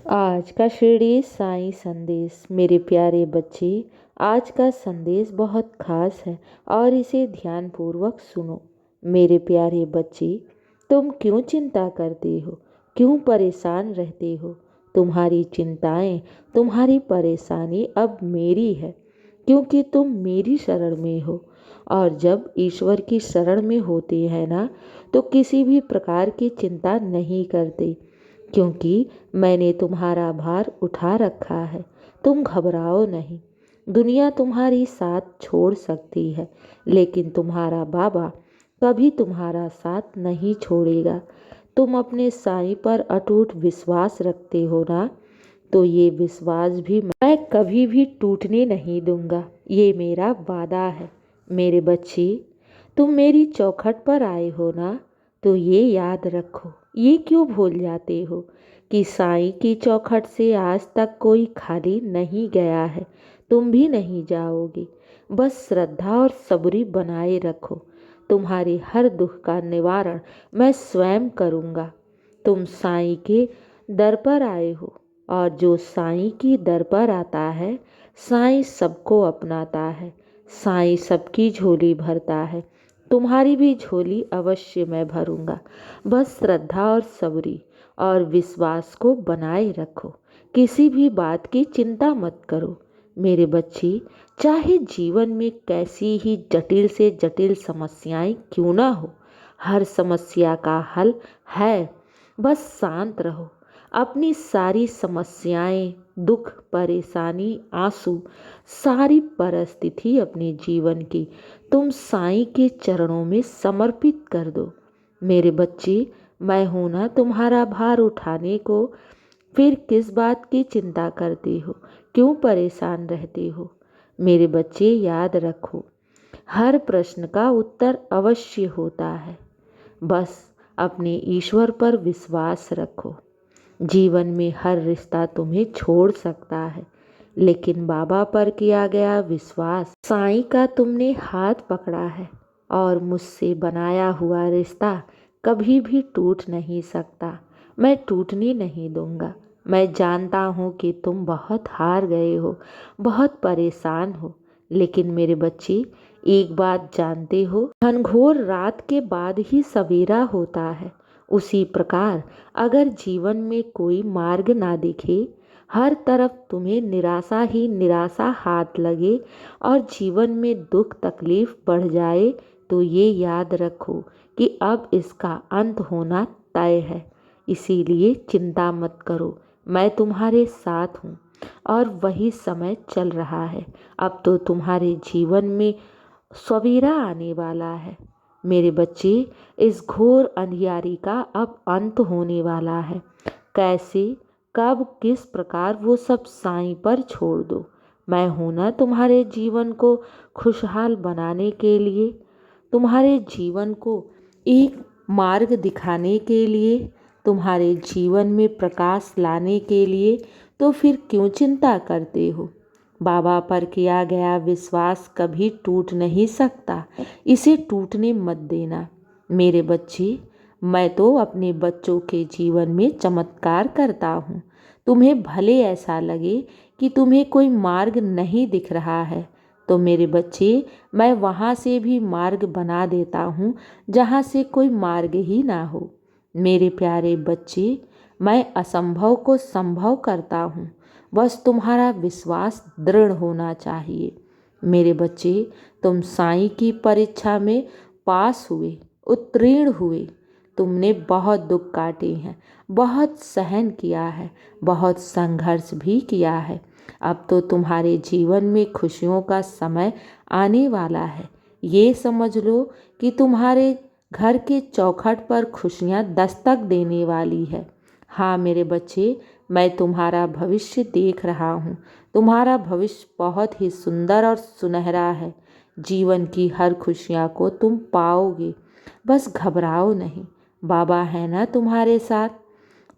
आज का शिरडी साईं संदेश। मेरे प्यारे बच्चे, आज का संदेश बहुत खास है और इसे ध्यानपूर्वक सुनो। मेरे प्यारे बच्चे, तुम क्यों चिंता करते हो? क्यों परेशान रहते हो? तुम्हारी चिंताएं, तुम्हारी परेशानी अब मेरी है, क्योंकि तुम मेरी शरण में हो। और जब ईश्वर की शरण में होते हैं ना, तो किसी भी प्रकार की चिंता नहीं करते, क्योंकि मैंने तुम्हारा भार उठा रखा है। तुम घबराओ नहीं। दुनिया तुम्हारी साथ छोड़ सकती है, लेकिन तुम्हारा बाबा कभी तुम्हारा साथ नहीं छोड़ेगा। तुम अपने साईं पर अटूट विश्वास रखते हो ना, तो ये विश्वास भी मैं कभी भी टूटने नहीं दूंगा। ये मेरा वादा है। मेरे बच्चे, तुम मेरी चौखट पर आए हो ना, तो ये याद रखो। ये क्यों भूल जाते हो कि साईं की चौखट से आज तक कोई खाली नहीं गया है। तुम भी नहीं जाओगे। बस श्रद्धा और सबरी बनाए रखो। तुम्हारे हर दुख का निवारण मैं स्वयं करूँगा। तुम साईं के दर पर आए हो, और जो साईं की दर पर आता है, साईं सबको अपनाता है। साईं सबकी झोली भरता है। तुम्हारी भी झोली अवश्य मैं भरूंगा। बस श्रद्धा और सबरी और विश्वास को बनाए रखो। किसी भी बात की चिंता मत करो। मेरे बच्चे, चाहे जीवन में कैसी ही जटिल से जटिल समस्याएं क्यों ना हो, हर समस्या का हल है। बस शांत रहो। अपनी सारी समस्याएं, दुख, परेशानी, आंसू, सारी परिस्थिति अपने जीवन की तुम साईं के चरणों में समर्पित कर दो। मेरे बच्चे, मैं हूं ना तुम्हारा भार उठाने को। फिर किस बात की चिंता करते हो? क्यों परेशान रहते हो? मेरे बच्चे, याद रखो, हर प्रश्न का उत्तर अवश्य होता है। बस अपने ईश्वर पर विश्वास रखो। जीवन में हर रिश्ता तुम्हें छोड़ सकता है, लेकिन बाबा पर किया गया विश्वास, साईं का तुमने हाथ पकड़ा है, और मुझसे बनाया हुआ रिश्ता कभी भी टूट नहीं सकता। मैं टूटने नहीं दूंगा। मैं जानता हूँ कि तुम बहुत हार गए हो, बहुत परेशान हो, लेकिन मेरे बच्चे, एक बात जानते हो, घनघोर रात के बाद ही सवेरा होता है। उसी प्रकार अगर जीवन में कोई मार्ग ना दिखे, हर तरफ तुम्हें निराशा ही निराशा हाथ लगे, और जीवन में दुख तकलीफ बढ़ जाए, तो ये याद रखो कि अब इसका अंत होना तय है। इसीलिए चिंता मत करो। मैं तुम्हारे साथ हूँ, और वही समय चल रहा है। अब तो तुम्हारे जीवन में सवेरा आने वाला है। मेरे बच्चे, इस घोर अंधियारी का अब अंत होने वाला है। कैसे, कब, किस प्रकार, वो सब साईं पर छोड़ दो। मैं हूं ना तुम्हारे जीवन को खुशहाल बनाने के लिए, तुम्हारे जीवन को एक मार्ग दिखाने के लिए, तुम्हारे जीवन में प्रकाश लाने के लिए। तो फिर क्यों चिंता करते हो? बाबा पर किया गया विश्वास कभी टूट नहीं सकता। इसे टूटने मत देना। मेरे बच्चे, मैं तो अपने बच्चों के जीवन में चमत्कार करता हूँ। तुम्हें भले ऐसा लगे कि तुम्हें कोई मार्ग नहीं दिख रहा है, तो मेरे बच्चे, मैं वहाँ से भी मार्ग बना देता हूँ जहाँ से कोई मार्ग ही ना हो। मेरे प्यारे बच्चे, मैं असंभव को संभव करता हूँ। बस तुम्हारा विश्वास दृढ़ होना चाहिए। मेरे बच्चे, तुम साईं की परीक्षा में पास हुए, उत्तीर्ण हुए। तुमने बहुत दुख काटे हैं, बहुत सहन किया है, बहुत संघर्ष भी किया है। अब तो तुम्हारे जीवन में खुशियों का समय आने वाला है। ये समझ लो कि तुम्हारे घर के चौखट पर खुशियाँ दस्तक देने वाली है। हाँ मेरे बच्चे, मैं तुम्हारा भविष्य देख रहा हूँ। तुम्हारा भविष्य बहुत ही सुंदर और सुनहरा है। जीवन की हर खुशियाँ को तुम पाओगे। बस घबराओ नहीं। बाबा है ना तुम्हारे साथ।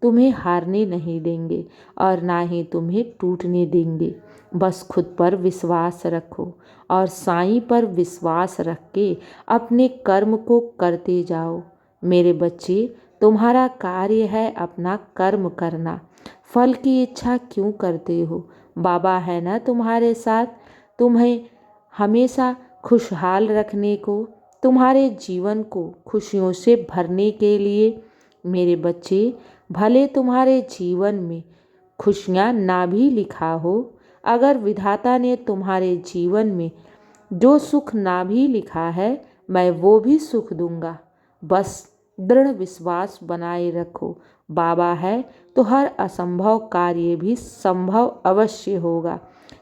तुम्हें हारने नहीं देंगे, और ना ही तुम्हें टूटने देंगे। बस खुद पर विश्वास रखो, और साईं पर विश्वास रख के अपने कर्म को करते जाओ। मेरे बच्चे, तुम्हारा कार्य है अपना कर्म करना। फल की इच्छा क्यों करते हो? बाबा है ना तुम्हारे साथ, तुम्हें हमेशा खुशहाल रखने को, तुम्हारे जीवन को खुशियों से भरने के लिए। मेरे बच्चे, भले तुम्हारे जीवन में खुशियाँ ना भी लिखा हो, अगर विधाता ने तुम्हारे जीवन में जो सुख ना भी लिखा है, मैं वो भी सुख दूंगा। बस दृढ़ विश्वास बनाए रखो। बाबा है तो हर असंभव कार्य भी संभव अवश्य होगा।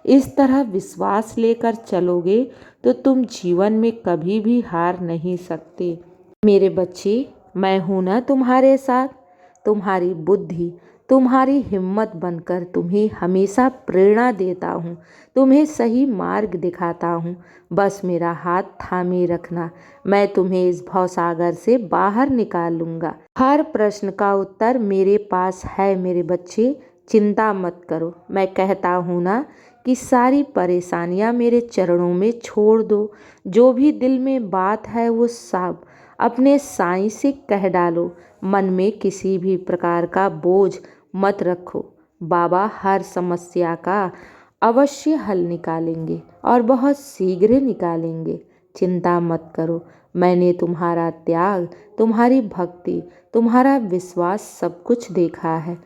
इस तरह विश्वास लेकर चलोगे तो तुम जीवन में कभी भी हार नहीं सकते। मेरे बच्चे, मैं हूं ना तुम्हारे साथ। तुम्हारी बुद्धि, तुम्हारी हिम्मत बनकर तुम्हें हमेशा प्रेरणा देता हूँ, तुम्हें सही मार्ग दिखाता हूँ। बस मेरा हाथ थामे रखना, मैं तुम्हें इस भवसागर से बाहर निकाल लूँगा। हर प्रश्न का उत्तर मेरे पास है मेरे बच्चे, चिंता मत करो। मैं कहता हूँ ना कि सारी परेशानियाँ मेरे चरणों में छोड़ दो। जो भी दिल में बात है वो सब अपने साईं से कह डालो। मन में किसी भी प्रकार का बोझ मत रखो। बाबा हर समस्या का अवश्य हल निकालेंगे और बहुत शीघ्र निकालेंगे। चिंता मत करो। मैंने तुम्हारा त्याग, तुम्हारी भक्ति, तुम्हारा विश्वास सब कुछ देखा है।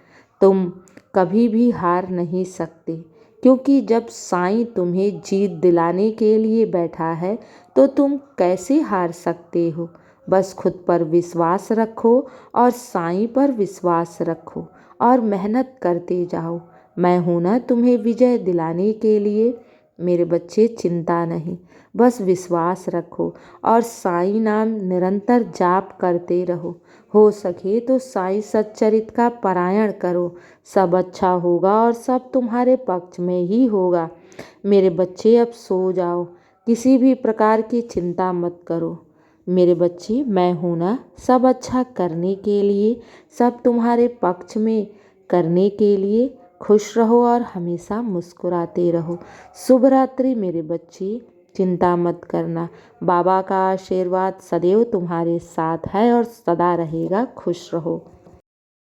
तुम कभी भी हार नहीं सकते, क्योंकि जब साईं तुम्हें जीत दिलाने के लिए बैठा है तो तुम कैसे हार सकते हो। बस खुद पर विश्वास रखो और साईं पर विश्वास रखो और मेहनत करते जाओ। मैं हूं ना तुम्हें विजय दिलाने के लिए। मेरे बच्चे, चिंता नहीं, बस विश्वास रखो और साईं नाम निरंतर जाप करते रहो। हो सके तो साईं सच्चरित का पारायण करो। सब अच्छा होगा और सब तुम्हारे पक्ष में ही होगा। मेरे बच्चे, अब सो जाओ, किसी भी प्रकार की चिंता मत करो। मेरे बच्चे, मैं हूं ना सब अच्छा करने के लिए, सब तुम्हारे पक्ष में करने के लिए। खुश रहो और हमेशा मुस्कुराते रहो। शुभ रात्रि मेरे बच्चे, चिंता मत करना। बाबा का आशीर्वाद सदैव तुम्हारे साथ है और सदा रहेगा। खुश रहो।